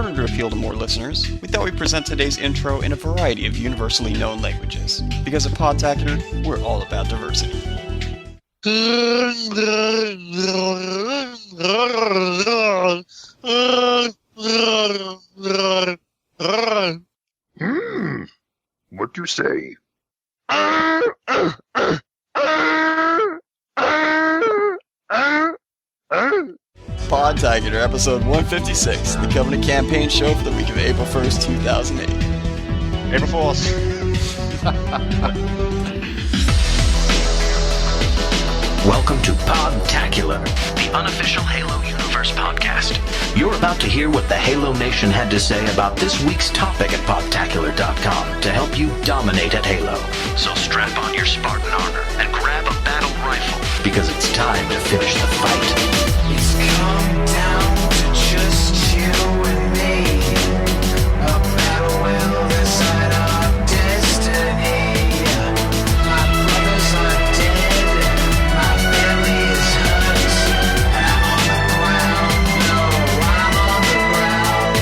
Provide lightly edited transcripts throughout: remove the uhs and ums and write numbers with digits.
order to appeal to more listeners, we thought we'd present today's intro in a variety of universally known languages. Because at Podtacular, we're all about diversity. What you say? Podtacular, episode 156, the Covenant campaign show for the week of April 1st, 2008. April Fools. Welcome to Podtacular, the unofficial Halo Universe podcast. You're about to hear what the Halo Nation had to say about this week's topic at Podtacular.com to help you dominate at Halo. So strap on your Spartan armor and grab a battle rifle, because it's time to finish the fight. It's come down to just you and me. A battle will decide our destiny. My brothers are dead, my family is hurt, and I'm on the ground. No, I'm on the ground.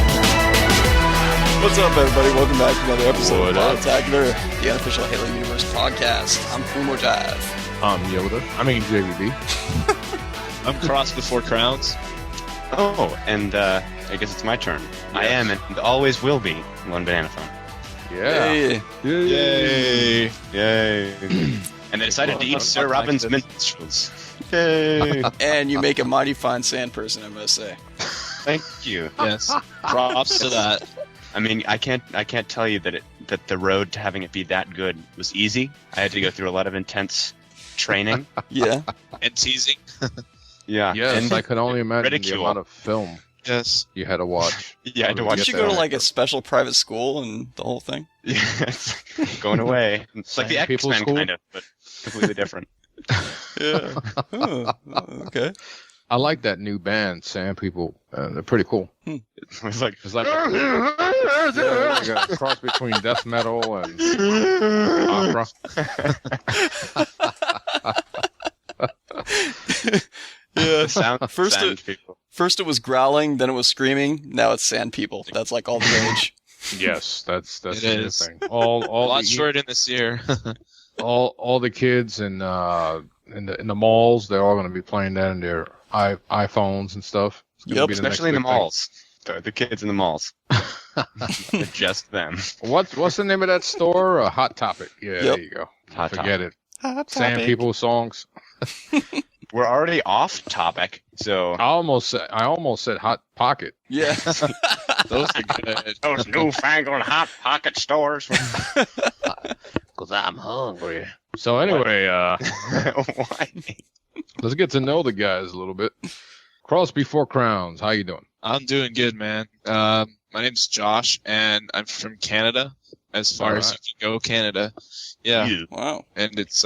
What's up, everybody? Welcome back to another episode of Podtacular, the unofficial Halo Universe podcast. I'm Fone or Jive. I'm Yoda. JVB. I'm Cross Before Crowns. Oh, and I guess it's my turn. Yes. I am and always will be one banana phone. Yeah. Yay! Yay! And they decided to eat Sir Robin's minstrels. Yay! And you make a mighty fine sand person, I must say. Thank you. Yes. Props to that. I mean, I can't tell you that the road to having it be that good was easy. I had to go through a lot of intense training. Yeah. And teasing. Yeah. Yes, and I can only imagine ridicule. the amount of film Yes. you had to watch. Yeah, I had to watch. Did you go to like a special private school and the whole thing? Yeah, it's going away. It's like the People X-Men school? kind of, but completely different. Yeah. Oh, okay. I like that new band, Sand People. They're pretty cool. It was like It's like a cross between death metal and opera. Yeah. sound. First it was growling, then it was screaming. Now it's sand people. That's like all the rage. Yes, that's It the is. thing. A All lot the, short in this year. all the kids in the malls, they're all going to be playing that in their iPhones and stuff. It's gonna Yep, be the next Especially in the big thing. malls. The kids in the malls. They're just them. What's the name of that store? Hot Topic. Yeah, Yep. there you go. Hot Forget Topic. it. Hot Sand topic. People songs. We're already off topic, so I almost said Hot Pocket. Yeah. Those are good. those newfangled hot pocket stores. Cause I'm hungry. So anyway, Why? let's get to know the guys a little bit. Cross Before Crowns. How you doing? I'm doing good, man. My name's Josh, and I'm from Canada. As far as you can go, Canada. Yeah. Wow. And it's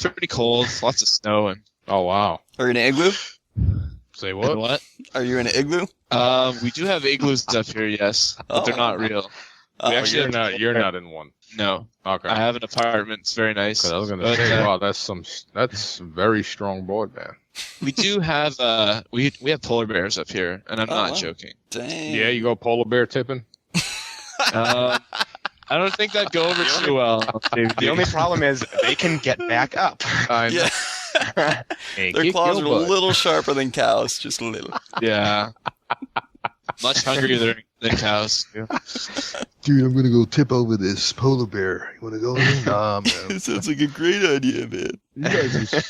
pretty cold. Lots of snow and Oh wow. Are you in an igloo? Say and what? what? Are you in an igloo? We do have igloos up here, yes, but they're not real. Oh, We actually You're not in one. No, Okay. I have an apartment. It's very nice. 'Cause I was gonna But, say, wow, that's very strong broadband. we do have we have polar bears up here, and I'm Oh, not wow. joking. Dang. Yeah, you go polar bear tipping. I don't think that'd go over too well. The only problem is they can get back up. Yeah. Their claws are a little sharper than cows, just a little. Yeah, much hungrier than cows. Dude, I'm gonna go tip over this polar bear. You wanna go in? Nah, man. It sounds like a great idea, man. You guys are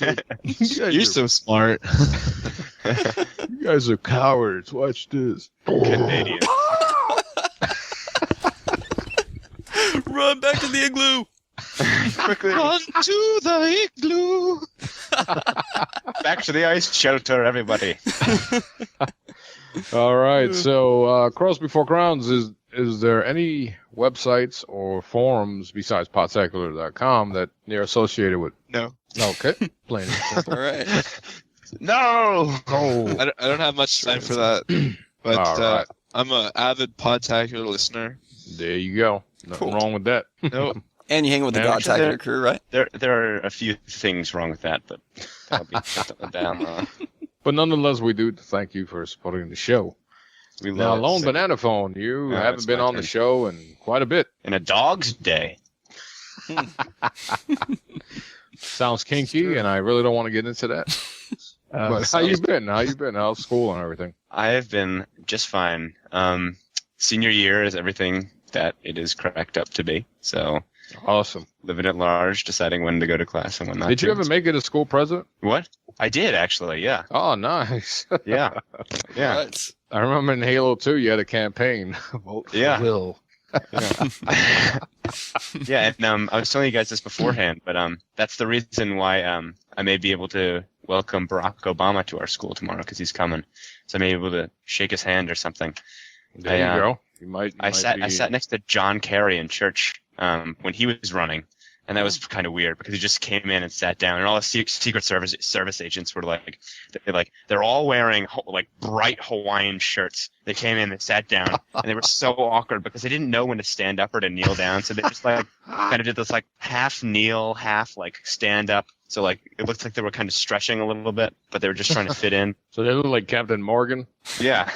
so, You're so smart. you guys are cowards. Watch this. Canadian. Run back to the igloo. Quickly, Run to the igloo. back to the ice shelter, everybody. All right. So, Cross Before Crowns, is there any websites or forums besides Podtacular.com that you're associated with? No, Okay. Plain and simple. All right. No. Oh. I don't have much time for that. But All right. I'm an avid Podtacular listener. There you go. Nothing Cool. wrong with that. No, And you hang with the Yeah, Podtacular crew, right? There are a few things wrong with that, but that'll be down. But nonetheless, we do thank you for supporting the show. We Now, love Lone it. Banana Phone, you it's haven't been my on the turn. show in quite a bit. In a dog's day. Sounds kinky, and I really don't want to get into that. But how you been? How's school and everything? I have been just fine. Senior year is everything that it is cracked up to be. So Awesome. living at large, deciding when to go to class and when not Did to. you ever make it a school president? What? I did, actually, yeah. Oh, nice. Yeah. Yeah. Right. I remember in Halo 2, you had a campaign. Vote for Yeah. Will. Yeah, and I was telling you guys this beforehand, but that's the reason why I may be able to welcome Barack Obama to our school tomorrow, because he's coming. So I may be able to shake his hand or something. There you go. You might. I sat next to John Kerry in church when he was running, and that was kind of weird because he just came in and sat down, and all the Secret Service agents were they're all wearing like bright Hawaiian shirts. They came in, they sat down, and they were so awkward because they didn't know when to stand up or to kneel down, so they just like kind of did this like half kneel, half like stand up. So like it looked like they were kind of stretching a little bit, but they were just trying to fit in. So they look like Captain Morgan. Yeah.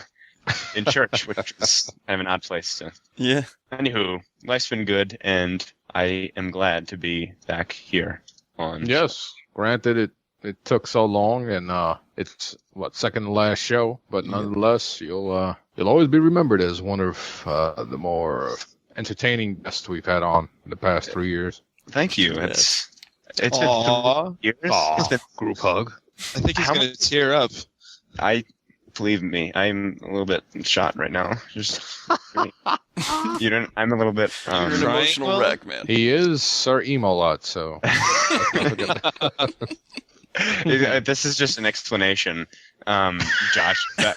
In church, which was kind of an odd place to. Yeah. Anywho, life's been good, and I am glad to be back here on. Yes. Granted, it took so long, and it's second to last show, but nonetheless, you'll always be remembered as one of the more entertaining guests we've had on in the past 3 years. Thank you. Yes. It's Aw. been years. Aw. It's been, Group hug. I think he's How going to tear up. believe me, I'm a little bit shot right now. Just you don't. I'm a little bit. You're an Trying, emotional Will? wreck, man. He is Sir Emo-Lot, so. This is just an explanation, Josh. That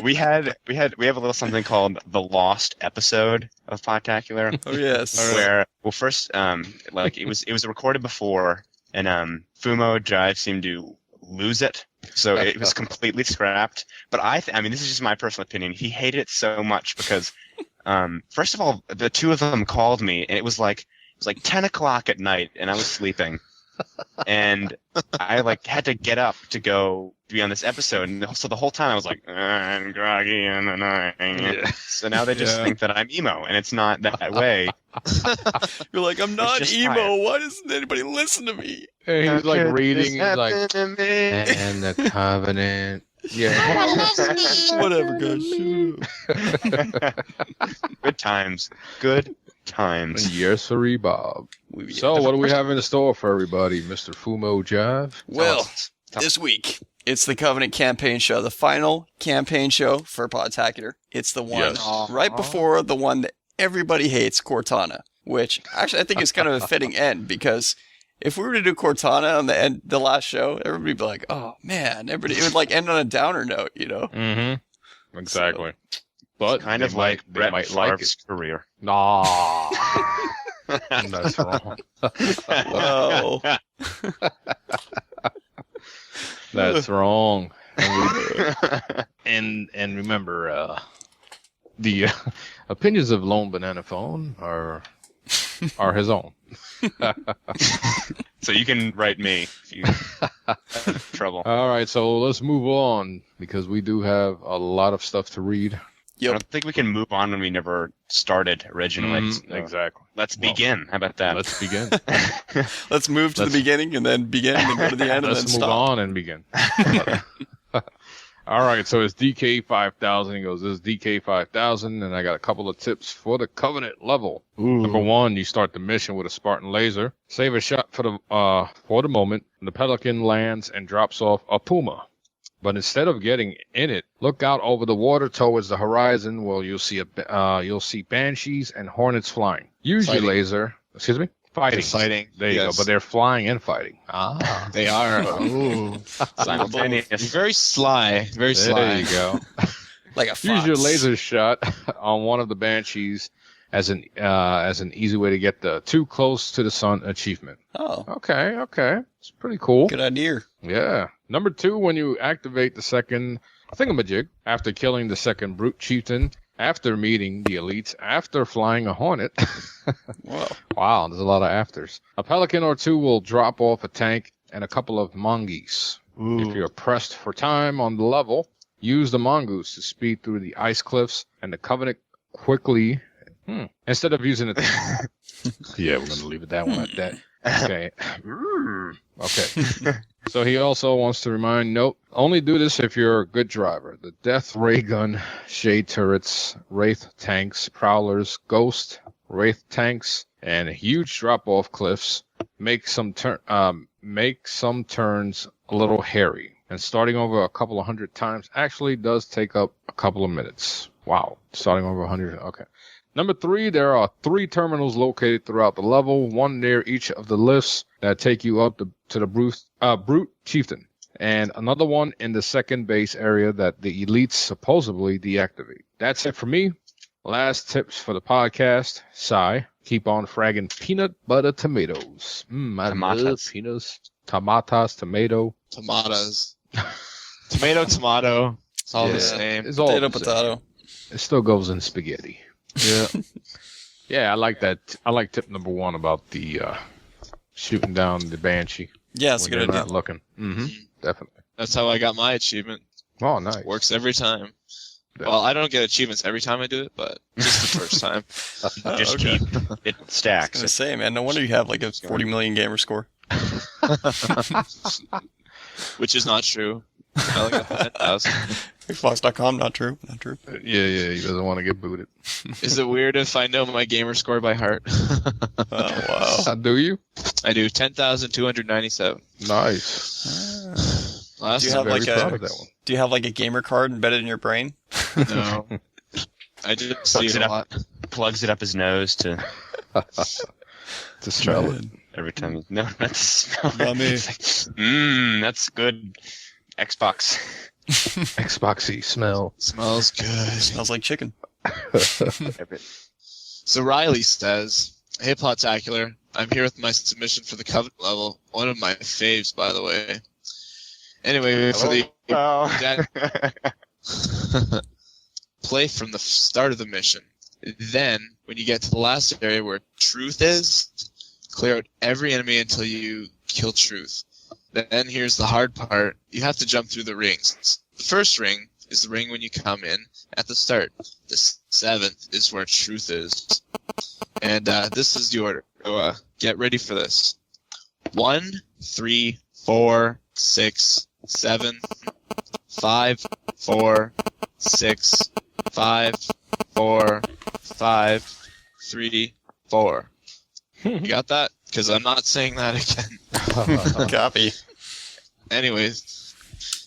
we have a little something called the lost episode of Podtacular. Oh, yes. Where first it was recorded before, and Fumo Jive seemed to lose it, so it was completely scrapped. But I mean, this is just my personal opinion. He hated it so much because first of all, the two of them called me, and it was like 10 o'clock at night, and I was sleeping. And I had to get up to go be on this episode, and so the whole time I was like, I'm groggy and annoying. Yeah. So now they just think that I'm emo, and it's not that way. You're like, I'm not just emo. tired. Why doesn't anybody listen to me? And he's like reading, he's like, Happen to me. and the covenant. Yeah. Whatever, guys. Shut up. Good times. Good times. Yes, sirree, Bob. So, what do we have in store for everybody, Mr. Fumo Jive? Well, this week, it's the Covenant campaign show, the final campaign show for Podtacular. It's the one Yes. right before the one that everybody hates, Cortana, which actually I think is kind of a fitting end, because if we were to do Cortana on the last show, everybody would be like, oh man, it would end on a downer note, you know? Mm-hmm. Exactly. But Kind they of like they Brett might like Favre's it. career. Nah. That's wrong. Well, That's wrong. And remember, the opinions of Lone Banana Phone are his own. So you can write me if you have trouble. All right, so let's move on because we do have a lot of stuff to read. I don't think we can move on when we never started originally. So Exactly. let's begin. How about that? Let's begin. let's move to the beginning and then begin and then go to the end and then Let's move stop. on and begin. All right, so it's DK 5000. He goes, this is DK 5000, and I got a couple of tips for the Covenant level. Number one, you start the mission with a Spartan laser. Save a shot for the moment. The Pelican lands and drops off a Puma. But instead of getting in it, look out over the water towards the horizon where you'll see banshees and hornets flying. Use your laser. Excuse me? Fighting. Fighting. There you go. But they're flying and fighting. They are. Simultaneous. Very sly. Very sly. There you go. Like a fox. Use your laser shot on one of the banshees as an easy way to get the too close to the sun achievement. Oh, Okay. It's pretty cool. good idea. Yeah. Number two, when you activate the second thingamajig after killing the second brute chieftain, after meeting the elites, after flying a hornet. Whoa. Wow, there's a lot of afters. A pelican or two will drop off a tank and a couple of mongoose. If you're pressed for time on the level, Use the mongoose to speed through the ice cliffs, and the Covenant quickly... Instead of using it... Yeah, we're going to leave it that one at that. Okay. Okay. So he also wants to remind, note, only do this if you're a good driver. The Death Ray Gun, Shade Turrets, Wraith Tanks, Prowlers, Ghost, Wraith Tanks, and huge drop-off cliffs make some turns a little hairy. And starting over a couple of hundred times actually does take up a couple of minutes. Wow. Starting over 100. Okay. Number 3, there are 3 terminals located throughout the level, one near each of the lifts that take you up to the Brute Chieftain, and another one in the second base area that the elites supposedly deactivate. That's it for me. Last tips for the podcast. Sigh. Keep on fragging peanut butter tomatoes. I love peanuts. Tomatas, tomato. Tomatoes. Tomato. It's all the same. It's all potato. It still goes in spaghetti. Yeah. Yeah, I like that. I like tip number 1 about the shooting down the Banshee. Yeah, it's a when good they're idea. not looking. Definitely. That's how I got my achievement. Oh, nice. Works every time. Yeah. Well, I don't get achievements every time I do it, but just the first time. Just okay. keep it I was stacks. gonna say, man, no wonder you have like a 40 million gamer score. Which is not true. I like 10,000. Xbox.com, not true. Not true. Yeah, he doesn't want to get booted. Is it weird if I know my gamer score by heart? Oh, wow. Do you? I do 10,297. Nice. Last Do you have Very like proud a of that one. Do you have like a gamer card embedded in your brain? No. I just see Plugs it it a up. lot. Plugs it up his nose to To smell it. every time. No, that's smell. Not me. It's like, that's good. Xbox. Xboxy smell. Smells good. Smells like chicken. So Riley says, "Hey Podtacular, I'm here with my submission for the Covenant level. One of my faves, by the way. Anyway, for the play from the start of the mission. Then, when you get to the last area where Truth is, clear out every enemy until you kill Truth. Then here's the hard part. You have to jump through the rings. The first ring is the ring when you come in at the start. The 7th is where Truth is. And this is the order. So get ready for this. 1, 3, 4, 6, 7, 5, 4, 6, 5, 4, 5, 3, 4. You got that? Because I'm not saying that again. Copy. Anyways,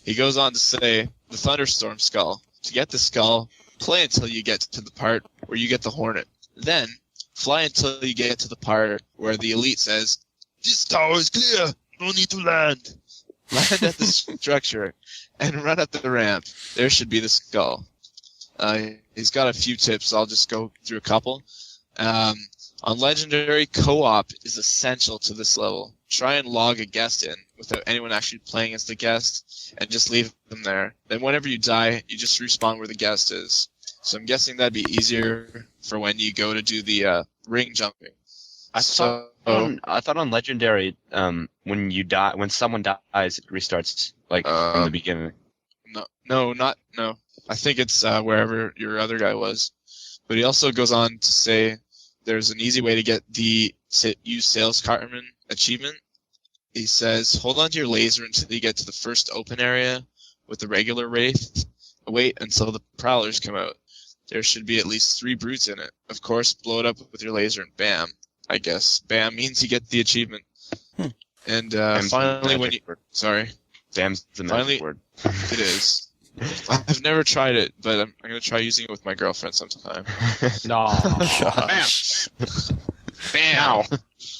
he goes on to say, the Thunderstorm Skull. To get the skull, play until you get to the part where you get the Hornet. Then, fly until you get to the part where the Elite says, this tower is clear, no need to land. Land at the structure, and run up the ramp. There should be the skull. He's got a few tips, I'll just go through a couple. On Legendary, co-op is essential to this level. Try and log a guest in without anyone actually playing as the guest, and just leave them there. Then whenever you die, you just respawn where the guest is. So I'm guessing that'd be easier for when you go to do the ring jumping. I thought on Legendary, when you die, when someone dies, it restarts like from the beginning. No. I think it's wherever your other guy was. But he also goes on to say there's an easy way to get the use Sales Cartman achievement. He says, hold on to your laser until you get to the first open area with the regular Wraith. Wait until the Prowlers come out. There should be at least 3 brutes in it. Of course, blow it up with your laser and bam. I guess bam means you get the achievement. And finally, when you... Sorry. Bam's the magic word. It is. I've never tried it, but I'm going to try using it with my girlfriend sometime. No. Gosh. Bam!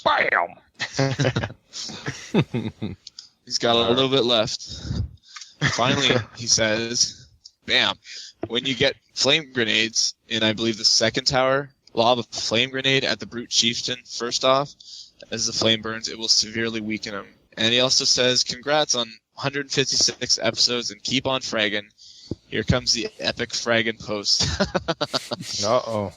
Bam! He's got a little bit left. Finally, he says, bam. When you get flame grenades in, I believe, the second tower, lob a flame grenade at the Brute Chieftain first off. As the flame burns, it will severely weaken him. And he also says, congrats on 156 episodes and keep on fragging. Here comes the epic fragging post. Uh-oh.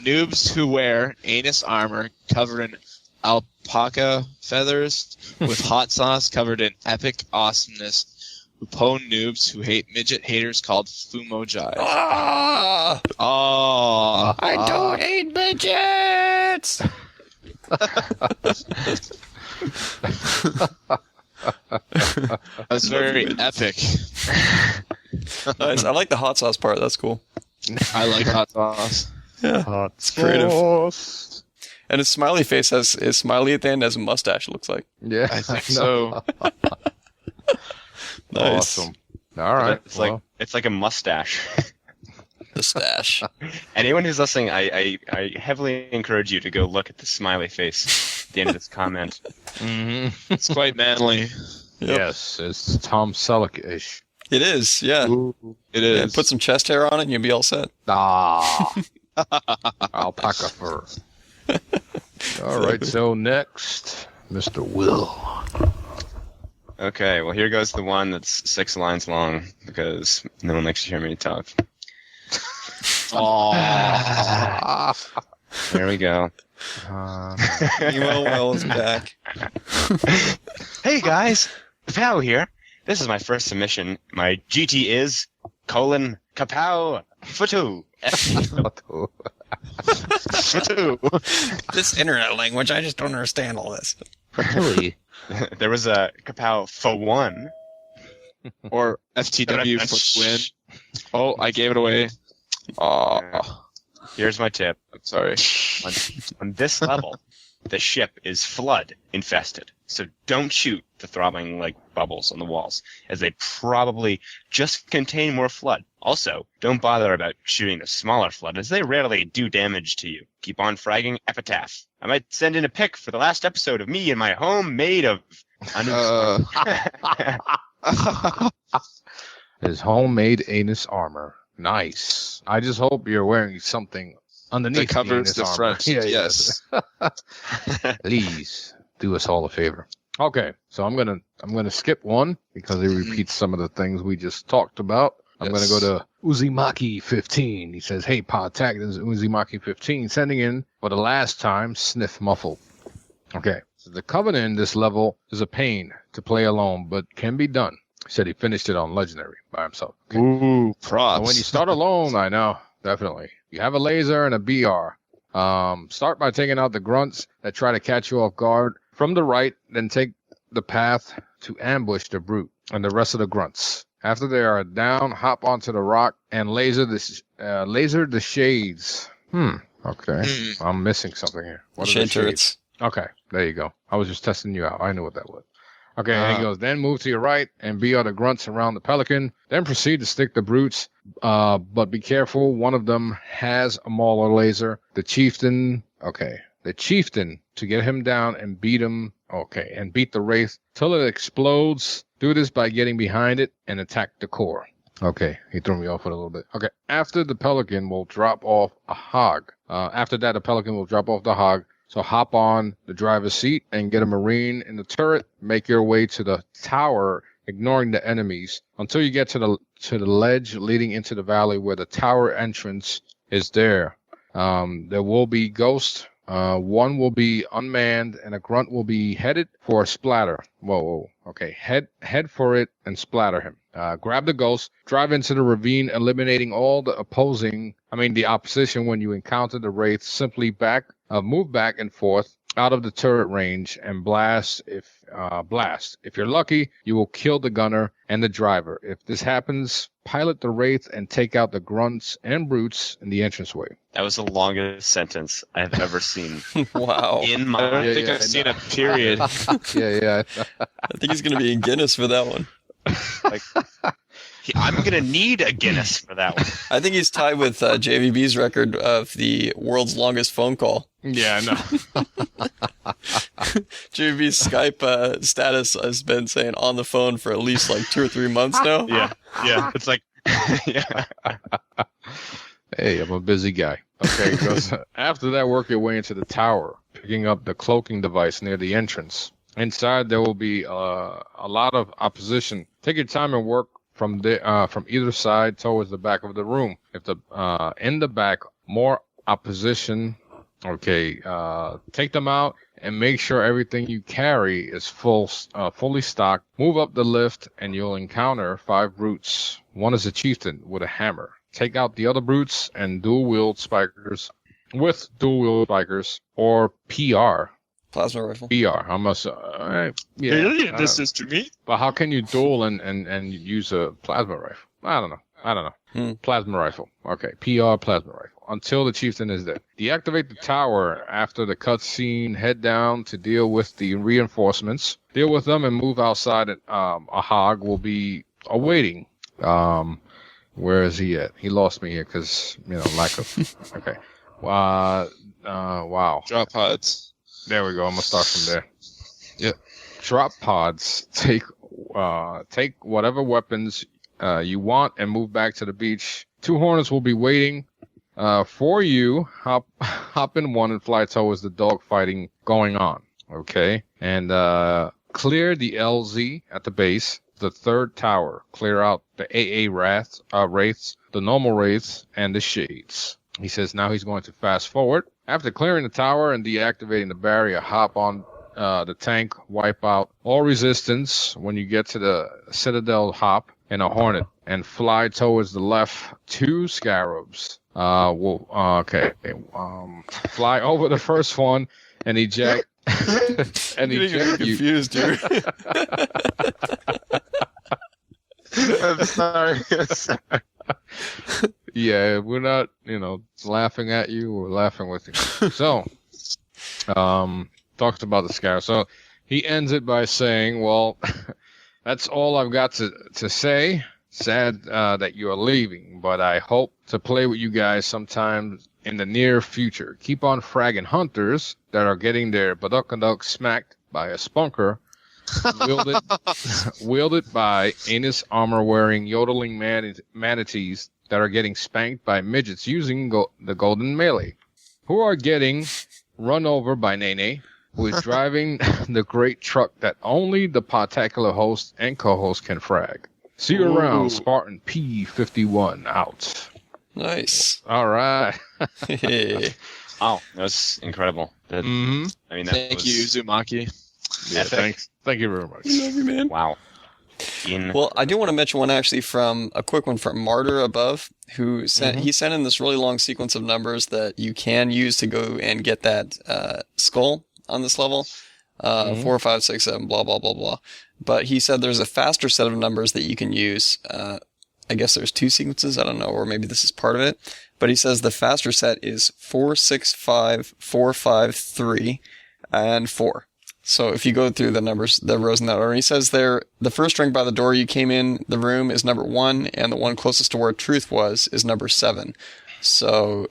Noobs who wear anus armor covered in alpaca feathers with hot sauce covered in epic awesomeness Pone noobs who hate midget haters called Fumo Jive. Ah! Oh, I don't hate midgets! that's very epic. Nice. I like the hot sauce part. That's cool. I like hot sauce. Yeah, it's creative. And his smiley face has his smiley at the end has a mustache. It looks like. Yeah, I think so. Nice. Awesome. All right. It's like a mustache. The stash. Anyone who's listening, I heavily encourage you to go look at the smiley face at the end of this comment. Mm-hmm. It's quite manly. Yep. Yes, it's Tom Selleck-ish. It is. Yeah. Ooh, it Yeah, is. put some chest hair on it, and you'll be all set. Ah, alpaca fur. All right. So next, Mr. Will. Okay, well here goes the one that's 6 lines long because no one likes to hear me talk. There we go. Emo Wells back. Hey guys, Kapow here. This is my first submission. My GT is Kapow Futu. Futu. This internet language, I just don't understand all this. Really? There was a Kapow for one. Or FTW for win. Oh, I gave it away. Oh, Here's my tip. I'm sorry. On this level, the ship is flood infested. So don't shoot the throbbing like bubbles on the walls, as they probably just contain more flood. Also, don't bother about shooting the smaller flood, as they rarely do damage to you. Keep on fragging Epitaph. I might send in a pic for the last episode of me and my home made of... His homemade anus armor. Nice. I just hope you're wearing something underneath That covers the the anus front. armor. Yes. Please do us all a favor. Okay, so I'm gonna skip one because it repeats some of the things we just talked about. I'm Yes. gonna go to Uzumaki 15. He says, "Hey, Podtac, this is Uzumaki 15 sending in for the last time. Sniff muffled." Okay, so the Covenant in this level is a pain to play alone, but can be done. He said he finished it on Legendary by himself. Okay. Ooh, So props. when you start alone, I know, definitely. You have a laser and a BR. Start by taking out the grunts that try to catch you off guard from the right, then take the path to ambush the brute and the rest of the grunts. After they are down, hop onto the rock and laser the shades. Okay. I'm missing something here. What are the Shade shades? turrets. Okay, there you go. I was just testing you out. I knew what that was. Okay, and he goes, then move to your right and BR the grunts around the pelican. Then proceed to stick the brutes, but be careful. One of them has a mauler laser. The chieftain, to get him down and beat him, and beat the wraith till it explodes. Do this by getting behind it and attack the core. Okay, he threw me off with a little bit. Okay, after the pelican will drop off a hog. After that, the pelican will drop off the hog. So hop on the driver's seat and get a Marine in the turret. Make your way to the tower, ignoring the enemies, until you get to the ledge leading into the valley where the tower entrance is there. There will be ghosts. One will be unmanned, and a grunt will be headed for a splatter. Whoa. Okay, head for it and splatter him. Grab the ghost, drive into the ravine, eliminating all the opposition when you encounter the wraith. Simply move back and forth out of the turret range and blast. If you're lucky, you will kill the gunner and the driver. If this happens, pilot the wraith and take out the grunts and brutes in the entranceway. That was the longest sentence I have ever seen Wow. in I my... don't think I've seen a period. Yeah. I think he's going to be in Guinness for that one. I'm going to need a Guinness for that one. I think he's tied with JVB's record of the world's longest phone call. Yeah, I know. JVB's Skype status has been saying on the phone for at least like 2 or 3 months now. Yeah. It's like... yeah. Hey, I'm a busy guy. Okay, he goes, after that, work your way into the tower, picking up the cloaking device near the entrance. Inside, there will be a lot of opposition. Take your time and work from either side towards the back of the room. If in the back, more opposition, take them out and make sure everything you carry is fully stocked. Move up the lift, and you'll encounter 5 brutes. One is a chieftain with a hammer. Take out the other brutes and dual-wield spikers with dual-wield spikers or PR. Plasma rifle. PR. I must. Yeah. This is to me. But how can you duel and use a plasma rifle? I don't know. Plasma rifle. Okay. PR plasma rifle. Until the chieftain is dead. Deactivate the tower after the cutscene. Head down to deal with the reinforcements. Deal with them and move outside. A hog will be awaiting. Where is he at? He lost me here because, lack of. Okay. Wow. Drop pods. There we go. I'm gonna start from there. Yep. Drop pods. Take whatever weapons you want and move back to the beach. 2 hornets will be waiting for you. Hop in one and fly towards the dog fighting going on. Okay. And clear the LZ at the base. The 3rd tower. Clear out the AA wraiths, the normal wraiths, and the shades. He says now he's going to fast forward. After clearing the tower and deactivating the barrier, hop on the tank, wipe out all resistance. When you get to the Citadel, hop in a Hornet and fly towards the left. 2 scarabs. Fly over the first one and eject. And eject you. Confused, dude. I'm sorry. Yeah, we're not, laughing at you. We're laughing with you. So, talks about the scar. So he ends it by saying, well, that's all I've got to say. Sad that you are leaving, but I hope to play with you guys sometime in the near future. Keep on fragging hunters that are getting their baduck smacked by a spunker, wielded by anus armor-wearing yodeling manatees that are getting spanked by midgets using the golden melee, who are getting run over by Nene, who is driving the great truck that only the Podtacular host and co-host can frag. See you around, Spartan P51 out. Nice. All right. Wow, that was incredible. I mean, Thank you, Uzumaki. Yeah, thanks. Thank you very much. Love you, man. Wow. Well, I do want to mention one actually a quick one from Martyr above, who sent he sent in this really long sequence of numbers that you can use to go and get that skull on this level. 4, 5, 6, 7, blah blah blah blah. But he said there's a faster set of numbers that you can use. I guess there's 2 sequences. I don't know, or maybe this is part of it. But he says the faster set is 4, 6, 5, 4, 5, 3, and 4. So if you go through the numbers, the rows in that order, he says there, the first ring by the door you came in the room is number 1, and the one closest to where truth was is number 7. So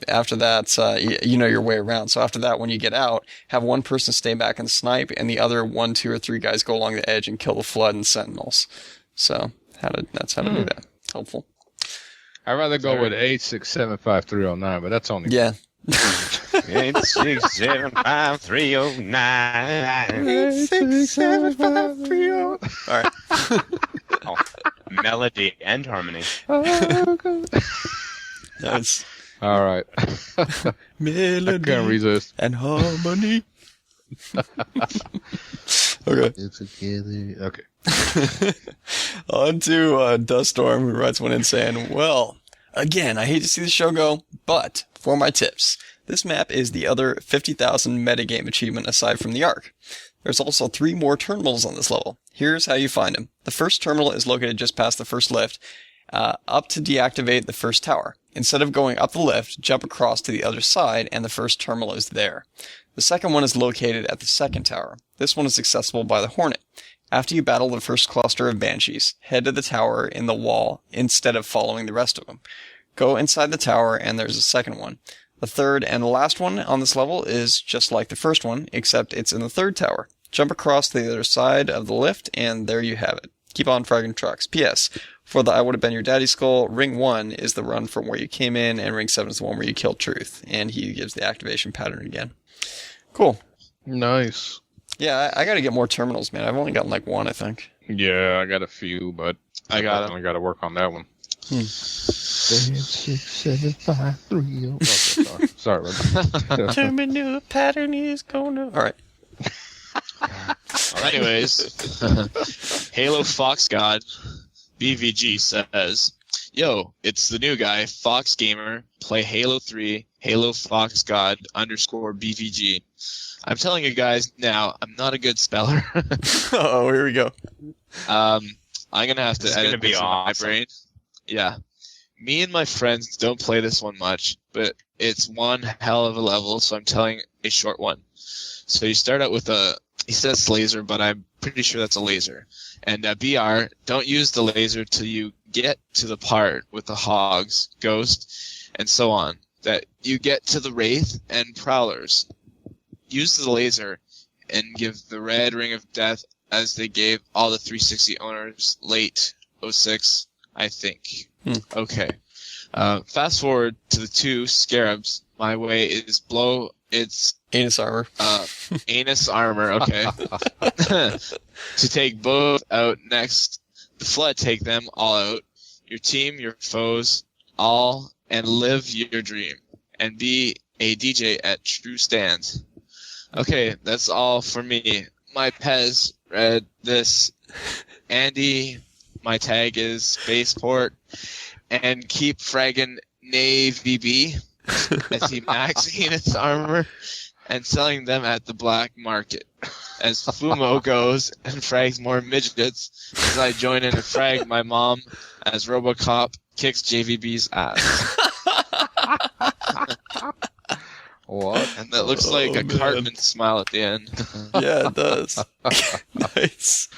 after that, you know your way around. So after that, when you get out, have one person stay back and snipe, and the other 1, 2, or 3 guys go along the edge and kill the flood and sentinels. So that's how to do that. Helpful. I'd rather go with 8, 6, 7, 5, 3, 0, 9, but that's only 8, 6, 7, 5, 3, 0, 9. 8, 6, 7, 5, 3, 0. All right. Oh, melody and harmony. Nice. all right. Melody I can't resist. and harmony. Okay. It's together. Okay. On to Duststorm, who writes one in saying, well, again, I hate to see the show go, but for my tips, this map is the other 50,000 metagame achievement aside from the Ark. There's also 3 more terminals on this level. Here's how you find them. The first terminal is located just past the first lift, up to deactivate the first tower. Instead of going up the lift, jump across to the other side, and the first terminal is there. The second one is located at the second tower. This one is accessible by the Hornet. After you battle the first cluster of Banshees, head to the tower in the wall instead of following the rest of them. Go inside the tower, and there's a second one. The third and the last one on this level is just like the first one, except it's in the third tower. Jump across to the other side of the lift, and there you have it. Keep on fragging trucks. P.S. For the I Would Have Been Your Daddy's Skull, Ring 1 is the run from where you came in, and Ring 7 is the one where you killed Truth. And he gives the activation pattern again. Cool. Nice. Yeah, I gotta get more terminals, man. I've only gotten like 1, I think. Yeah, I got a few, but I got 'em. I got to work on that one. 6, 7, 5, 3. Okay, sorry. Sorry. Terminal pattern is gonna. All right. Anyways, Halo Fox God BVG says, "Yo, it's the new guy, Fox Gamer. Play Halo 3, Halo Fox God _BVG. I'm telling you guys now, I'm not a good speller. Oh, here we go. I'm gonna have to This is edit gonna be this in awesome. my brain. Yeah, me and my friends don't play this one much, but it's one hell of a level. So I'm telling a short one. So you start out with he says laser, but I'm pretty sure that's a laser. And BR, don't use the laser till you get to the part with the hogs, ghost, and so on. That you get to the wraith and prowlers. Use the laser and give the red ring of death as they gave all the 360 owners late 06, I think. Okay. Fast forward to the 2 scarabs. My way is blow its Anus armor. anus armor, okay. To take both out next. The flood, take them all out. Your team, your foes, all, and live your dream. And be a DJ at True Stands. Okay, that's all for me. My Pez read this. Andy, my tag is Spaceport. And keep fragging Navy B as he maxing its armor and selling them at the black market. As Fumo goes and frags more midgets as I join in and frag my mom as Robocop kicks JVB's ass. What? And that looks like a man. Cartman smile at the end. Yeah, it does. Nice.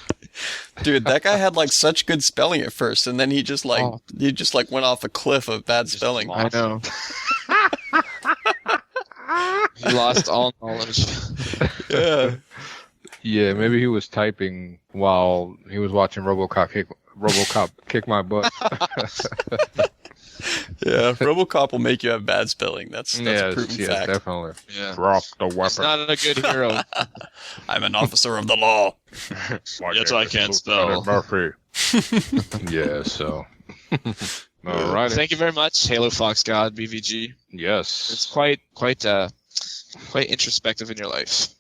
Dude, that guy had like such good spelling at first, and then he just like went off a cliff of bad spelling. I know. He lost all knowledge. Yeah. Yeah, maybe he was typing while he was watching RoboCop kick my butt. Yeah, RoboCop will make you have bad spelling. That's a proven fact. Definitely. Yeah. Drop the weapon. He's not a good hero. I'm an officer of the law. Yes, I can't spell. Murphy. Yeah, so. All right. Thank you very much, Halo Fox God BVG. Yes. It's quite introspective in your life.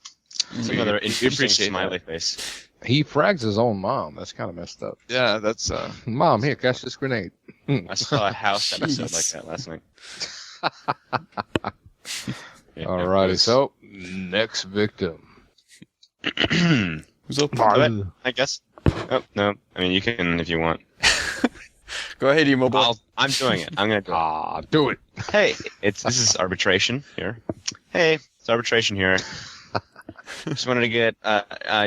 Another We interesting appreciate smiley face. He frags his own mom. That's kind of messed up. Yeah, that's Mom, here, catch this grenade. I saw a house episode Jeez. like that last night. Yeah, All righty. So, next victim. Who's up? I guess. Oh, no. I mean, you can if you want. Go ahead, Emo Boy. I'm doing it. I'm going to do it. Do it. Hey, this is arbitration here. Hey, it's arbitration here. Just wanted to get,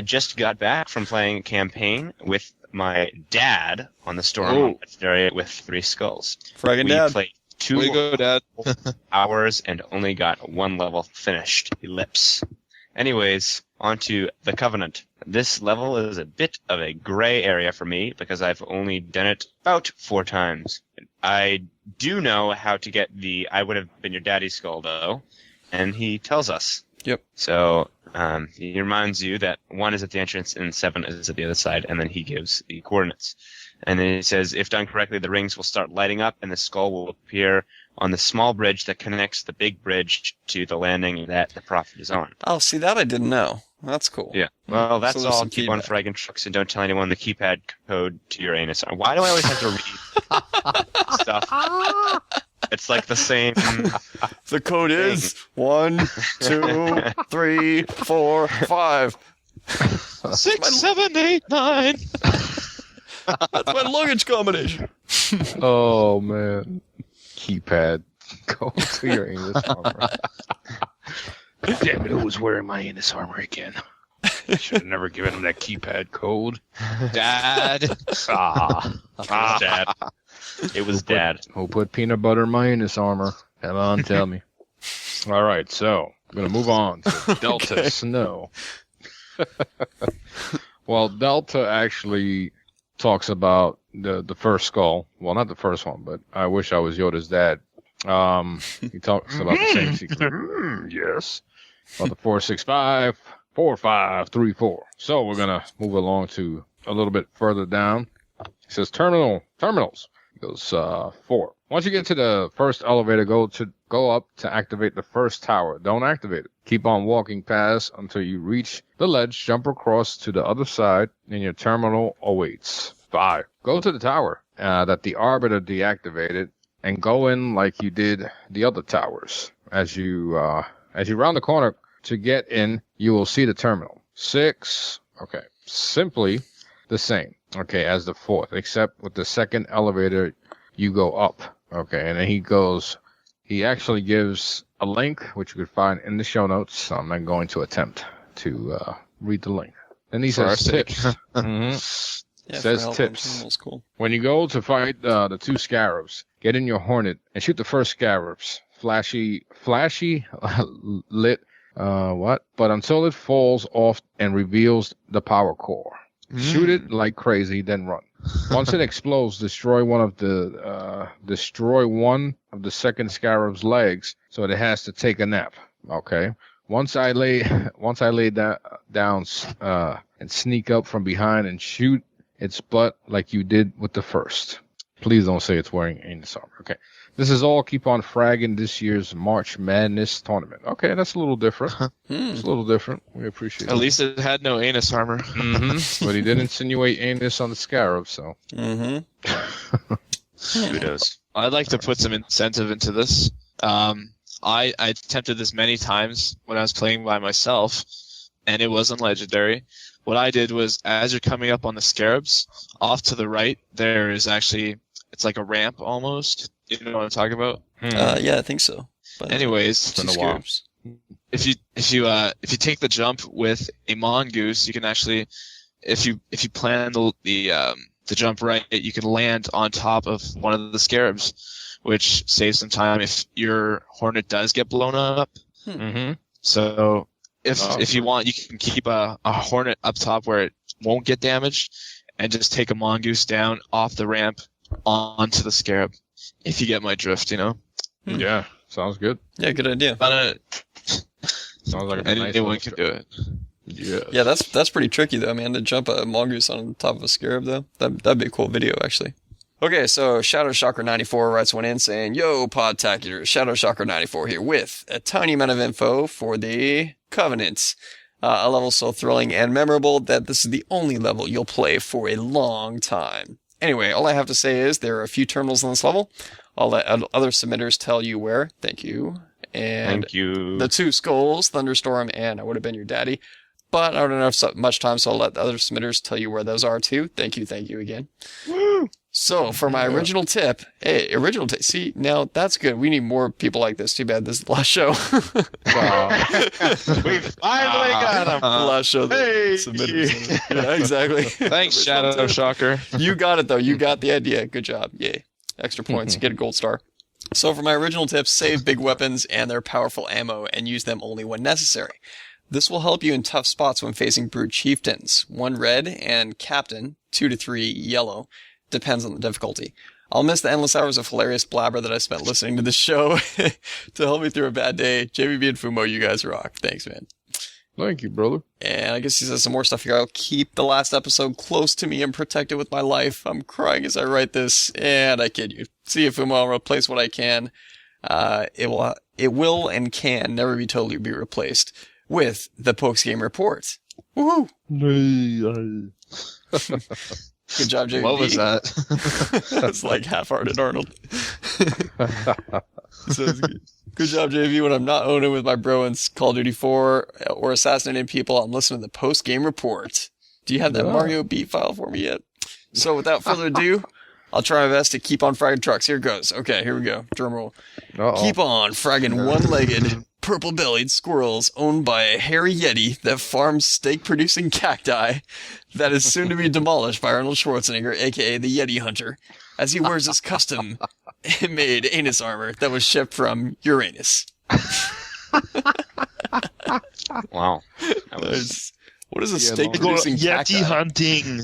just got back from playing a campaign with my dad on the Storm area with 3 skulls. Fragging We Dad. played way to 2 go, Dad. hours and only got 1 level finished. Ellipse. Anyways, on to the Covenant. This level is a bit of a gray area for me because I've only done it about 4 times. I do know how to get the I would have been your daddy's skull though, and he tells us. Yep. So he reminds you that 1 is at the entrance and 7 is at the other side, and then he gives the coordinates. And then he says, if done correctly, the rings will start lighting up, and the skull will appear on the small bridge that connects the big bridge to the landing that the Prophet is on. Oh, see, that I didn't know. That's cool. Yeah. Well, that's So there's all. some Keep on feedback. fragging trucks and don't tell anyone the keypad code to your anus. Why do I always have to read stuff? It's like the same. The code is 1, 2, 3, 4, 5. 6, 7, 8, 9. That's my luggage combination. Oh, man. Keypad. Go to your anus armor. Damn it, who was wearing my anus armor again? I should have never given him that keypad code. Dad. Dad. It was Dad. Who put peanut butter in my anus armor? Come on, tell me. All right, so I'm going to move on to Delta Snow. Well, Delta actually talks about the first skull. Well, not the first one, but I wish I was Yoda's dad. He talks about the same sequence. Yes. About the 465, 4534. So we're going to move along to a little bit further down. It says terminals. It goes 4. Once you get to the first elevator, go up to activate the first tower. Don't activate it. Keep on walking past until you reach the ledge. Jump across to the other side, and your terminal awaits. 5. Go to the tower that the Arbiter deactivated, and go in like you did the other towers. As you round the corner to get in, you will see the terminal. 6. Okay. Simply the same. Okay, as the 4th, except with the second elevator, you go up. Okay, and then he actually gives a link, which you could find in the show notes. So I'm not going to attempt to read the link. Then he says tips. Yeah, Says tips. Terminal's cool. When you go to fight the 2 scarabs, get in your Hornet and shoot the first scarabs. Flashy lit, but until it falls off and reveals the power core. Shoot it like crazy, then run. Once it explodes, destroy one of the second scarab's legs, so it has to take a nap. Okay. Once I lay down and sneak up from behind and shoot its butt like you did with the first. Please don't say it's wearing anus armor. Okay. This is all keep on fragging this year's March Madness tournament. Okay, that's a little different. It's a little different. We appreciate it. At least it had no anus armor. But he did insinuate anus on the scarab, so. Kudos. I'd like to put some incentive into this. I attempted this many times when I was playing by myself, and it wasn't legendary. What I did was, as you're coming up on the scarabs, off to the right, there is actually, it's like a ramp almost. You know what I'm talking about? Yeah, I think so. But anyways, two scarabs. if you take the jump with a mongoose, you can actually, if you plan the jump right, you can land on top of one of the scarabs, which saves some time if your Hornet does get blown up. So if you want, you can keep a Hornet up top where it won't get damaged, and just take a mongoose down off the ramp onto the scarab. If you get my drift, you know. Yeah, sounds good. Yeah, good idea. Sounds like a nice anyone can do it. Yeah, that's pretty tricky though, man. To jump a mongoose on top of a scarab though, that'd be a cool video actually. Okay, so Shadow Shocker 94 writes one in saying, "Yo, Podtacular, Shadow Shocker 94 here with a tiny amount of info for the Covenant. A level so thrilling and memorable that this is the only level you'll play for a long time. Anyway, all I have to say is there are a few terminals on this level. I'll let other submitters tell you where. Thank you. And Thank you. the 2 skulls, Thunderstorm, and I would have been your daddy. But I don't have much time, so I'll let the other submitters tell you where those are too. Thank you again. Woo! So, for my original tip, see, now that's good. We need more people like this. Too bad this is the last show. We finally got him. The last show that submitted. Yeah, exactly. Thanks, Shadow Shocker. You got it, though. You got the idea. Good job. Yay. Extra points. You get a gold star. So, for my original tip, save big weapons and their powerful ammo and use them only when necessary. This will help you in tough spots when facing brute chieftains. 1 red and captain, 2 to 3 yellow. Depends on the difficulty. I'll miss the endless hours of hilarious blabber that I spent listening to this show to help me through a bad day. JVB and Fumo, you guys rock. Thanks, man. Thank you, brother. And I guess he says some more stuff here. I'll keep the last episode close to me and protect it with my life. I'm crying as I write this, and I kid you. See you, Fumo. I'll replace what I can. It will and can never be totally be replaced with the Pokes Game Report. Woohoo! Good job, JVB. What was that? That's like half-hearted Arnold. Sounds good. Good job, JV. When I'm not owning with my bro in Call of Duty 4 or assassinating people, I'm listening to the post-game report. Do you have that Mario beat file for me yet? So without further ado, I'll try my best to keep on fragging trucks. Here it goes. Okay, here we go. Drum roll. Keep on fragging one-legged, purple-bellied squirrels owned by a hairy yeti that farms steak-producing cacti that is soon to be demolished by Arnold Schwarzenegger, a.k.a. the Yeti Hunter, as he wears his custom-made anus armor that was shipped from Uranus. Wow. That was... What is a steak-producing cacti? Yeti hunting.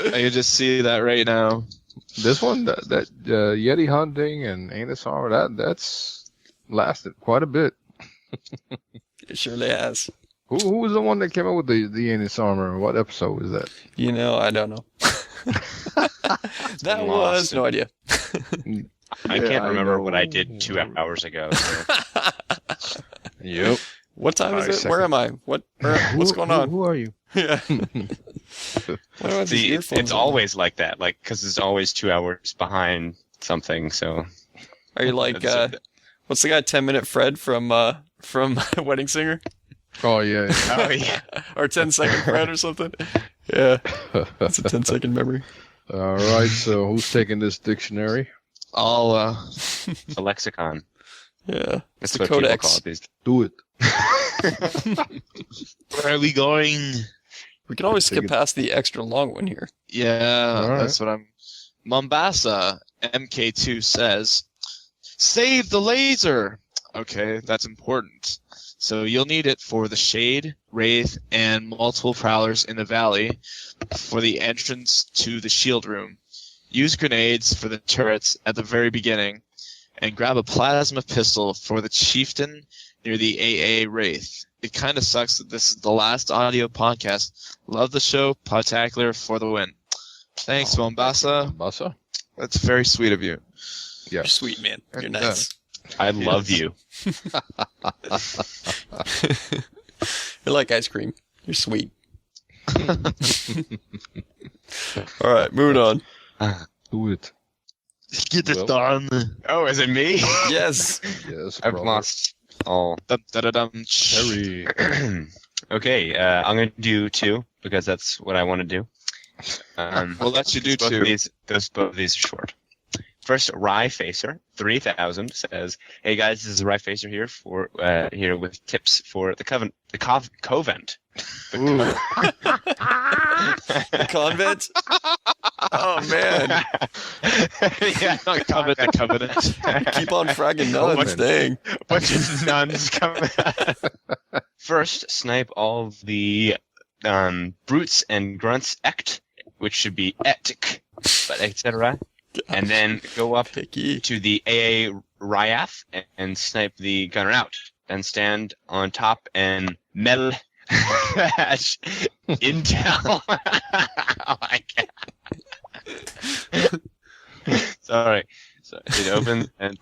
I can just see that right now. This one, that Yeti hunting and anus armor, that's lasted quite a bit. It surely has. Who was the one that came up with the anus armor? What episode was that? I don't know. That was no idea. I can't remember what I did 2 hours ago. So. Yep. What time is it? Seconds. Where am I? What's going on? Who are you? Yeah. Why do I have these See, earphones it's on? always like that, like because it's always 2 hours behind something. So Are you like That's- what's the guy 10-minute Fred from Wedding Singer? Oh, yeah. oh yeah, Or 10-second Fred or something? Yeah. That's a 10-second memory. All right, so who's taking this dictionary? I'll a lexicon. Yeah. That's the what people codex. call it these. Do it. where are we going? We can always skip Take it. past the extra long one here. Yeah, All right. that's what I'm. Mombasa MK2 says, "Save the laser." Okay, that's important. So you'll need it for the Shade, Wraith, and multiple prowlers in the valley for the entrance to the shield room. Use grenades for the turrets at the very beginning, and grab a plasma pistol for the chieftain near the AA Wraith. It kind of sucks that this is the last audio podcast. Love the show. Podtacular for the win. Thanks, Mombasa. Mombasa? That's very sweet of you. You're Yes. sweet, man. You're And, nice. I love you. You're like ice cream. You're sweet. All right, moving on. Do it. Get it done. Oh, is it me? Yes. Yes, I've brother. lost all. Dum-da-da-dum. Harry. Okay, I'm gonna do 2 because that's what I want to do. We'll let you do both 2. Of these, both of these are short. First, Rye Facer 3000 says, "Hey guys, this is Rye Facer here here with tips for the Covent. Ooh. The convent? Oh, man. yeah, Covet the covenant. Keep on fragging nuns. Dang. Bunch of nuns coming. First, snipe all of the brutes and grunts ect, which should be etic, but etc. And then go up Picky. to the AA Ryath and snipe the gunner out. Then stand on top and mel intel. Oh my god. Sorry. So it opens and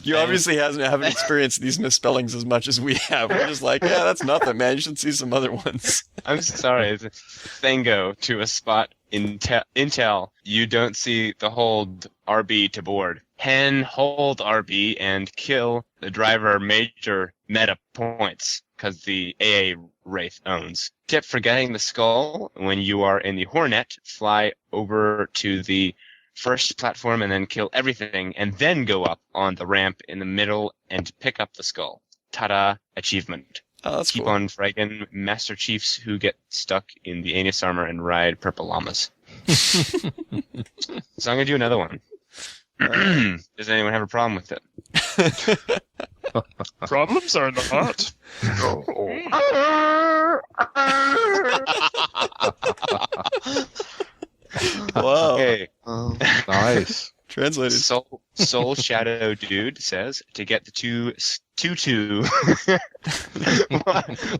You obviously haven't experienced these misspellings as much as we have. We're just like, yeah, that's nothing, man. You should see some other ones. I'm sorry. It's a Thango to a spot intel. You don't see the hold RB to board. Hen hold RB and kill the driver major meta points because the AA Wraith owns. Tip for getting the skull: when you are in the Hornet, fly over to the first platform and then kill everything and then go up on the ramp in the middle and pick up the skull. Ta-da, achievement. Oh, that's Keep cool. on fragging Master Chiefs who get stuck in the Anus armor and ride purple llamas. So I'm going to do another one. Does anyone have a problem with it? Problems are not. Wow. Okay. Nice. Translated. Soul Shadow Dude says, to get the two.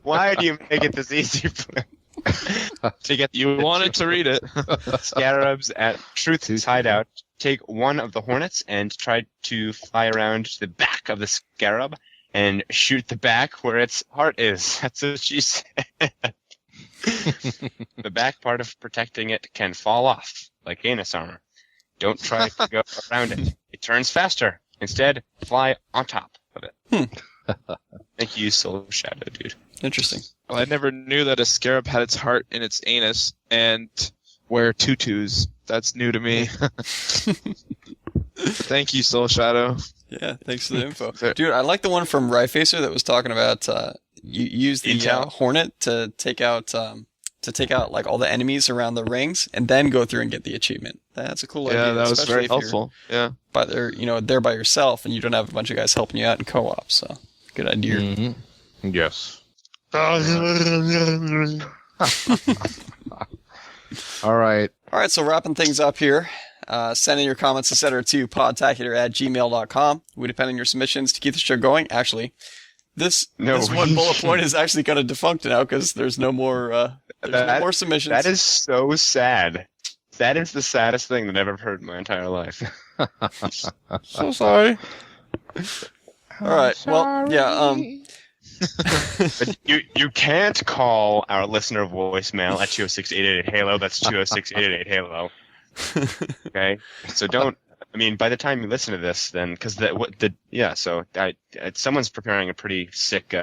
Why do you make it this easy? To get You wanted to read it. scarabs at Truth's hideout, take one of the hornets and try to fly around to the back of the scarab and shoot the back where its heart is. That's what she said. The back part of protecting it can fall off, like anus armor. Don't try to go around it. It turns faster. Instead, fly on top of it. Thank you, Soul Shadow Dude. Interesting. Well, I never knew that a scarab had its heart in its anus and wear tutus. That's new to me. Thank you, Soul Shadow. Yeah, thanks for the info. Fair. Dude, I like the one from Ryfacer that was talking about you use the Intel? Hornet to take out like all the enemies around the rings and then go through and get the achievement. That's a cool idea. Yeah, that was especially very if you're helpful. Yeah. there by yourself and you don't have a bunch of guys helping you out in co-op. So, good idea. Mm-hmm. Yes. All right. All right, so wrapping things up here. Send in your comments, etc. to podtacular@gmail.com. We depend on your submissions to keep the show going. Actually, this one bullet point is actually kind of defunct now because there's no more no more submissions. That is so sad. That is the saddest thing that I've ever heard in my entire life. So sorry. All right. Well, yeah. But you can't call our listener voicemail at 206-888-HALO. That's 206-888-HALO. Okay? So don't... I mean, by the time you listen to this, then... Because someone's preparing a pretty sick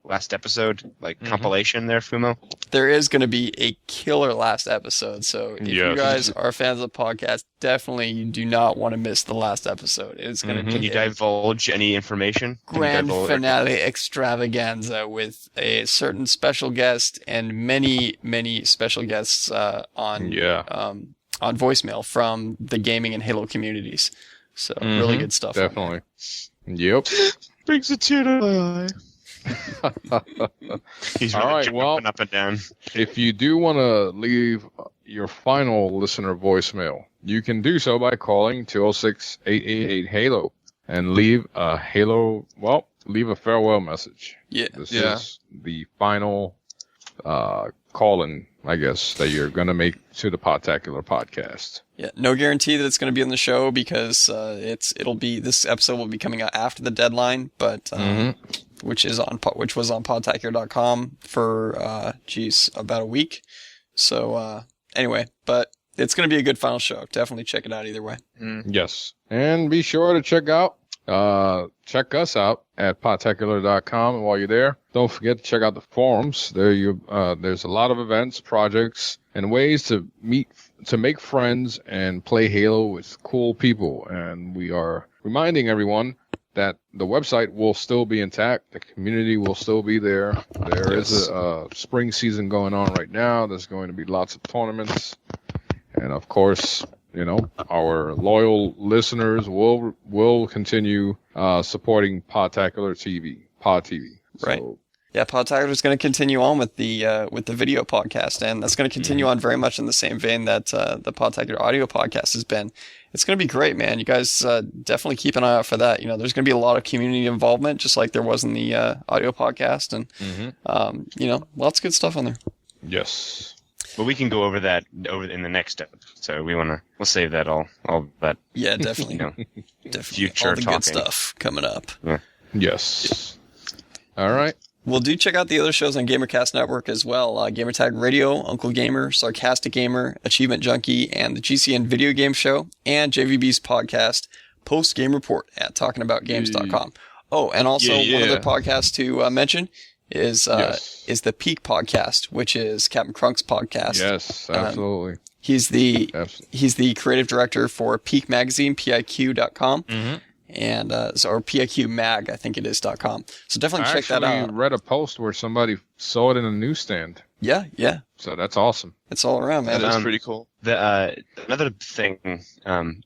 last episode, compilation there, Fumo. There is going to be a killer last episode, so if you guys are fans of the podcast, definitely you do not want to miss the last episode. It's going to be Can you divulge any information? grand finale extravaganza with a certain special guest and many, many special guests on voicemail from the gaming and Halo communities. So really good stuff. Definitely. Yep. Brings a tear to my eye. He's really jumping up and down. If you do want to leave your final listener voicemail, you can do so by calling 206-888-HALO and leave a farewell message. Yeah. This is the final call-in, I guess, that you're going to make to the Podtacular podcast. Yeah, no guarantee that it's going to be on the show because this episode will be coming out after the deadline, but which was on podtacular.com for about a week. So anyway, but it's going to be a good final show. Definitely check it out either way. Yes, and be sure to check us out at podtacular.com, and while you're there, don't forget to check out the forums. There's a lot of events, projects, and ways to make friends and play Halo with cool people. And we are reminding everyone that the website will still be intact. The community will still be there. There is a spring season going on right now. There's going to be lots of tournaments. And of course, our loyal listeners will continue supporting Podtacular TV, Pod TV. Right. Yeah, Podtacular is going to continue on with the video podcast, and that's going to continue on very much in the same vein that the Podtacular audio podcast has been. It's going to be great, man. You guys definitely keep an eye out for that. There's going to be a lot of community involvement, just like there was in the audio podcast, and lots of good stuff on there. Yes. But we can go over that in the next episode. So we'll save that all that. Yeah, definitely. Definitely. Future all the talking. good stuff coming up. Yeah. Yes. All right. Well, do check out the other shows on GamerCast Network as well. Gamertag Radio, Uncle Gamer, Sarcastic Gamer, Achievement Junkie, and the GCN Video Game Show, and JVB's podcast, Post Game Report at talkingaboutgames.com. Oh, and also one other podcast to mention is the Peak Podcast, which is Captain Crunk's podcast. Yes, absolutely. He's the creative director for Peak Magazine, PIQ.com. And or PIQ Mag, I think it is .com. So definitely check that out. I read a post where somebody saw it in a newsstand. Yeah. So that's awesome. It's all around, man. That is pretty cool. Another thing, I don't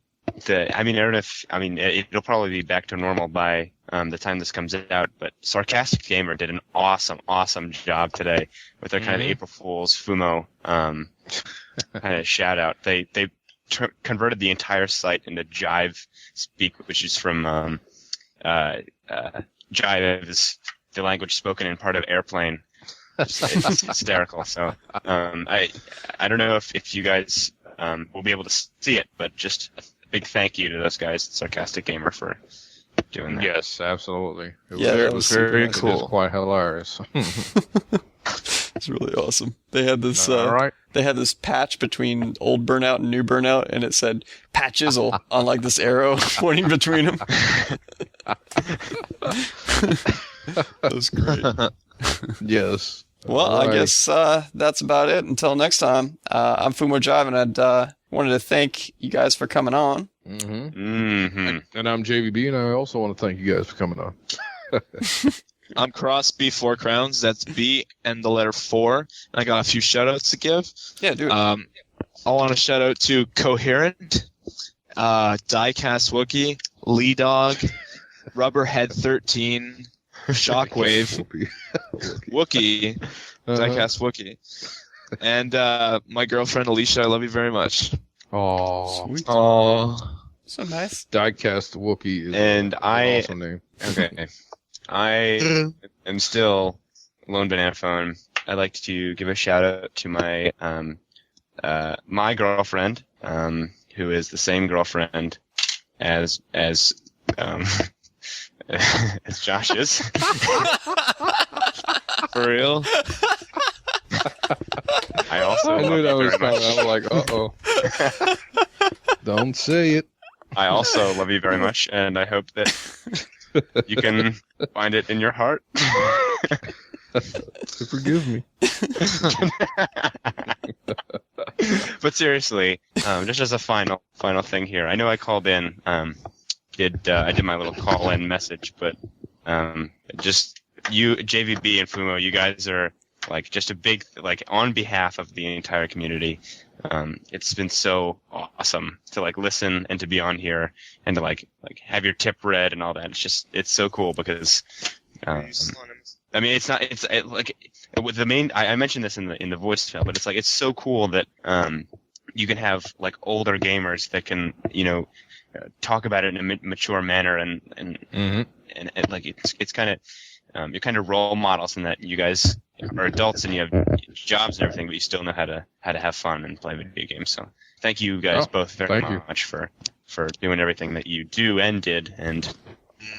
know if it'll probably be back to normal by the time this comes out. But Sarcastic Gamer did an awesome job today with their kind of April Fool's Fumo kind of shout out. They converted the entire site into jive speak, which is from jive is the language spoken in part of Airplane. It's hysterical. So I don't know if you guys will be able to see it, but just a big thank you to those guys at Sarcastic Gamer for doing that. Yes, absolutely. It was very nice. cool. It was quite hilarious. It's really awesome. They had this All right. they had this patch between old Burnout and new Burnout, and it said Patch Izzle on like this arrow pointing between them. That was great. Yes. Well, All right. I guess that's about it. Until next time, I'm Fumo Jive, and I wanted to thank you guys for coming on. And I'm JVB, and I also want to thank you guys for coming on. I'm Cross B4 Crowns. That's B and the letter 4. And I got a few shout-outs to give. Yeah, dude. I want to shout out to Coherent, Diecast Wookie, Lee Dog, Rubberhead 13, Shockwave, Wookie, Diecast Wookie, and my girlfriend Alicia. I love you very much. Oh, Sweet. Oh, So nice. Diecast Wookie is And an I- awesome name. Okay. I am still Lone Banana Phone. I'd like to give a shout out to my my girlfriend, who is the same girlfriend as as Josh's. For real? I also I knew that love you was very coming. much. I was like, don't say it. I also love you very much, and I hope that you can find it in your heart. Forgive me. But seriously, just as a final thing here, I know I called in, I did my little call-in message, but just you, JVB and Fumo, you guys are like just a big, like, on behalf of the entire community. It's been so awesome to like listen and to be on here and to like have your tip read and all that. It's so cool because I mean, like with the main. I mentioned this in the voicemail, but it's so cool that you can have like older gamers that can talk about it in a mature manner and like it's kind of you're kind of role models in that you guys are adults and you have jobs and everything, but you still know how to have fun and play video games. So thank you guys both very much for doing everything that you do and did and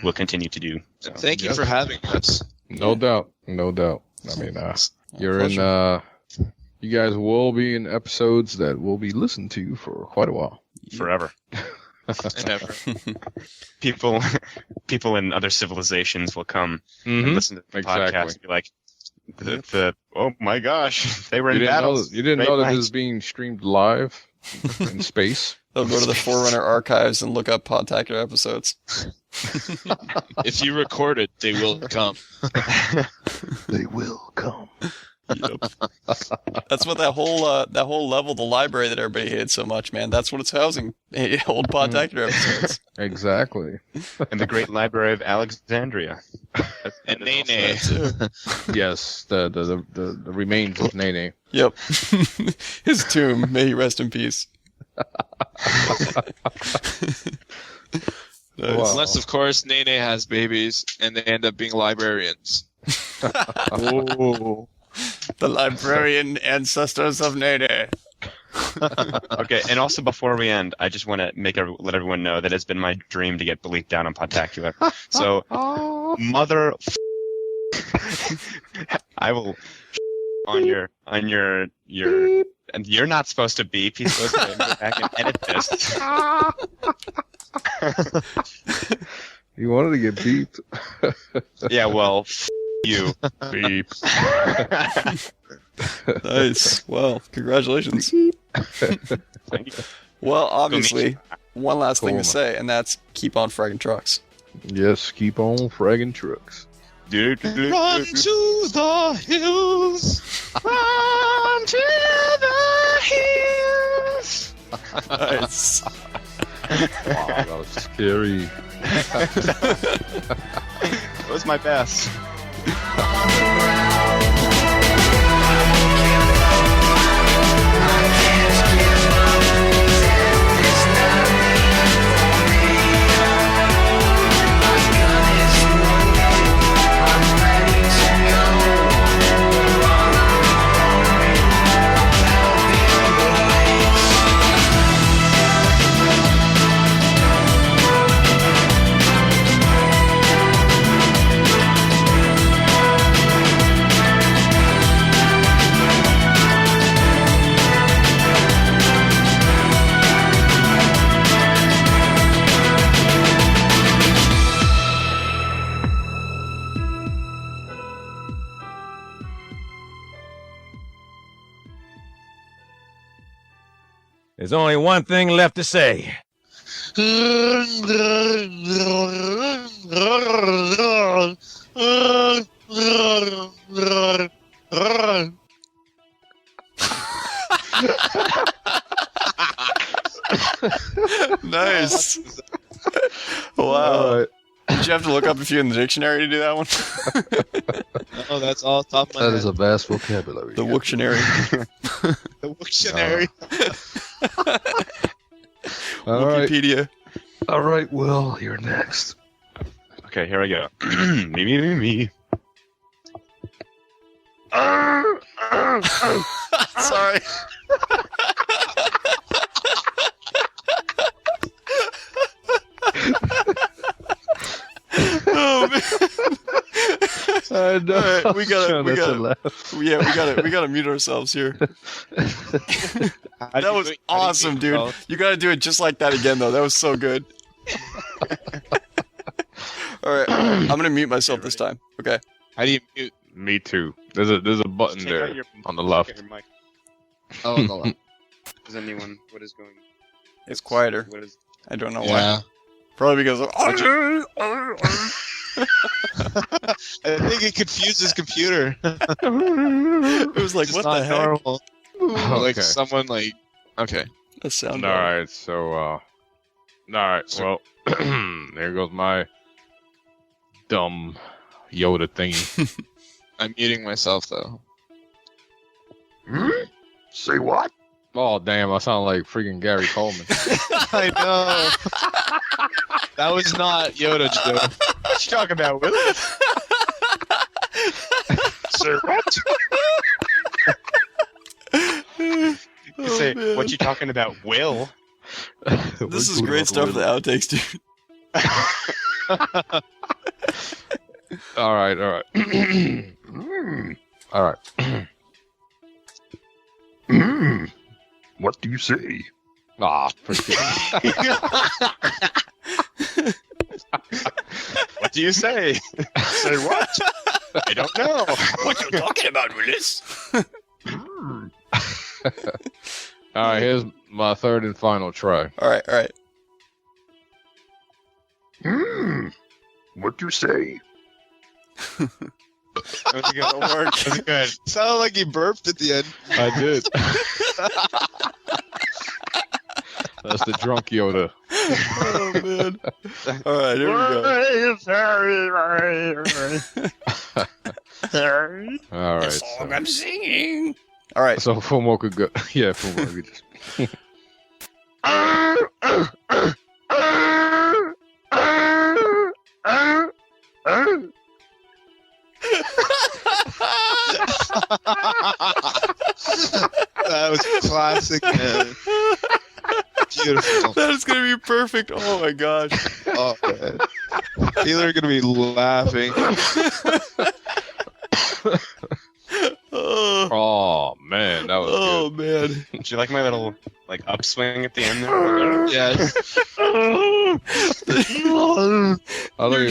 will continue to do. So. Thank you for having us. No doubt. I mean, you're in. You guys will be in episodes that will be listened to for quite a while. Forever. And ever. People in other civilizations will come and listen to the podcast and be like, oh my gosh, they were in battles. You didn't know that this is being streamed live in space? They'll go to the Forerunner archives and look up Podtacular episodes. If you record it, they will come. They will come. Yep. That's what that whole level, the library that everybody hated so much, man. That's what it's housing. Old Podtacular episodes. Exactly. And the Great Library of Alexandria. And Nene. Yes, the remains of Nene. Yep. His tomb. May he rest in peace. Nice. Wow. Unless, of course, Nene has babies and they end up being librarians. Oh. The librarian ancestors of Nene. Okay, and also before we end, I just want to let everyone know that it's been my dream to get bleeped down on Podtacular. So, mother, I will on your, and you're not supposed to beep. He's supposed to go back and edit this. You wanted to get beeped. Yeah, well, you. Beep. Nice. Well, congratulations. Thank you. Well, obviously, one last thing Cool. to say, and that's keep on fragging trucks. Yes, keep on fragging trucks. Run to the hills. Run to the hills. Nice. Wow, that was scary. That was my best. There's only one thing left to say. Nice. Wow. Did you have to look up a few in the dictionary to do that one? Oh, that's all top of my That head. is a vast vocabulary. The Wiktionary. The Wiktionary. All right. Wikipedia. All right, Will, you're next. Okay, here we go. me. Sorry. I know. All right, we gotta laugh. we gotta mute ourselves here. That was awesome, dude. You gotta do it just like that again, though. That was so good. All right, I'm gonna mute myself this time. Okay. How do you mute? Me too. There's a button there on the left. Oh, on the left. Does anyone? What is going? It's quieter. What is? I don't know Yeah. why. Probably because of... I think it confused his computer. It was like, It's what not the heck? normal. Like Okay. someone like. Okay. That sound. All right, so all right, well, there goes my dumb Yoda thingy. I'm muting myself though. Say what? Oh damn, I sound like freaking Gary Coleman. I know. That was not Yoda, Joe. What you talking about, Will? Sir, what? You say, what you talking about, Will? This is great stuff for the outtakes, dude. All right. All right. What do you say? Ah, What do you say? Say what? I don't know. What you talking about, Willis? all right, here's my third and final try. All right. What do you say? That was good. That worked. That was good. Sounded like he burped at the end. I did. That's the drunk Yoda. Oh man. All right, here we go. All right. Song I'm singing. All right. So Fumo could go. Yeah, Fumo could just. That was classic, man. Beautiful. That is gonna be perfect. Oh my gosh. Oh, man. People are gonna be laughing. Oh man, that was Oh good. man. Did you like my little upswing at the end there? Yeah. I don't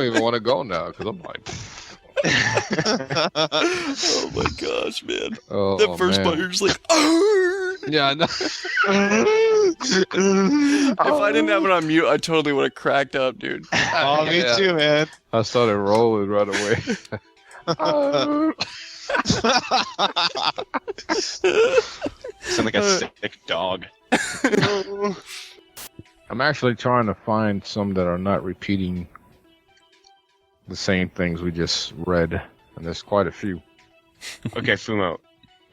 even want to go now because I'm like. Oh my gosh, man. Oh, That first man. part, you're just like, "Arr!" Yeah, I know. If I didn't have it on mute, I totally would have cracked up, dude. Oh, me Yeah. too, man. I started rolling right away. Sound like a sick dog. I'm actually trying to find some that are not repeating the same things we just read, and there's quite a few. Okay, Fumo.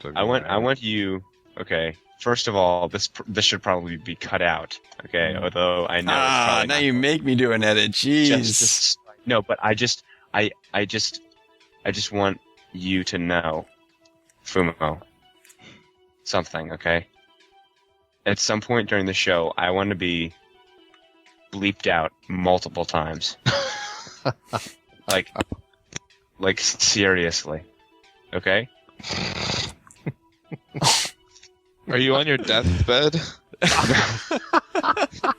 So I want you. Okay. First of all, this should probably be cut out. Okay, although I know. it's probably Now not you make me do an edit. Jeez. just no, but I just want you to know, Fumo, something. Okay. At some point during the show, I want to be bleeped out multiple times. like seriously. Okay. Are you on your deathbed?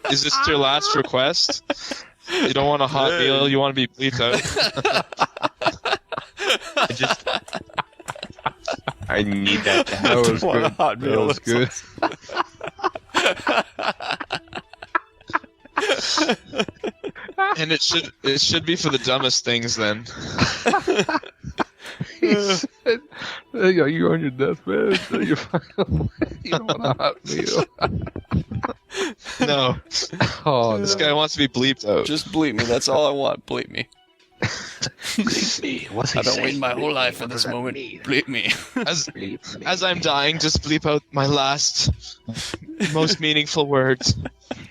Is this your last request? You don't want a hot meal, you want to be bleeped out? I need that to That happen. was want a good. hot That meal. was good. And it should be for the dumbest things then. He said, "Hey, are you on your deathbed? So you don't want a hot meal." No. Oh, This no. guy wants to be bleeped out. Just bleep me. That's all I want. Bleep me. What's he I've been saying? waiting my whole life for this moment. Bleep me. As I'm dying, just bleep out my last, most meaningful words.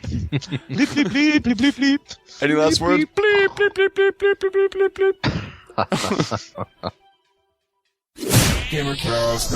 Bleep, bleep, bleep, bleep, bleep, bleep. Any last words? Bleep, bleep, bleep, bleep, bleep, bleep, bleep, bleep, bleep. Gamercast.